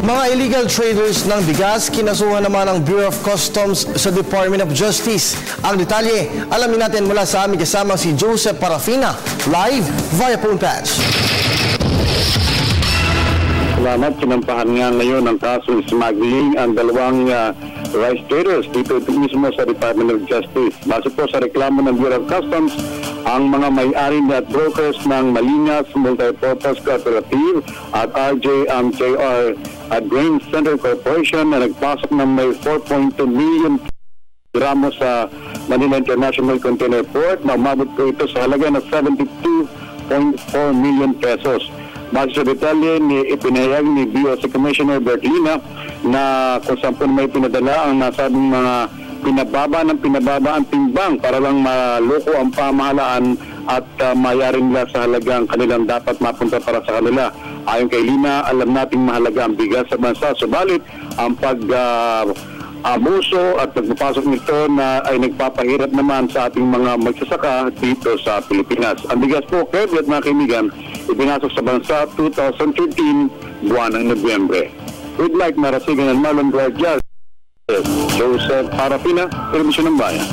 Mga illegal traders ng bigas, kinasuhan naman ng Bureau of Customs sa Department of Justice. Ang detalye, alamin natin mula sa aming kasama si Joseph Parafina, live via phone patch. Salamat. Sinampahan nga ngayon ang kasong smuggling ang dalawang rice traders dito mismo sa Department of Justice. Base po sa reklamo ng Bureau of Customs, ang mga may-ari at brokers ng Malinas Multipurpose Cooperative at RJR Grain Center Corporation na nagpasok ng may 4.2 million gramos sa Manila International Container Port na umabot po ito sa halaga ng 72.4 million pesos. Base sa detalye, ipinahayag ni BOC Commissioner Bert Lina na kung saan po may pinadala ang nasabing mga pinababa ang timbang para lang maloko ang pamahalaan at mayaring nila sa halagang kanilang dapat mapunta para sa kanila. Ayon kay Lina, alam nating mahalaga ang bigas sa bansa, subalit ang abuso at pagpapasok nito na ay nagpapahirap naman sa ating mga magsasaka dito sa Pilipinas. Ang bigas po, Kevin at mga kaibigan, ipinasok sa bansa 2013, buwan ng Nobyembre. We'd like Marasigan and Marlon Guardias, Joseph Parafina, Television ng Bayan.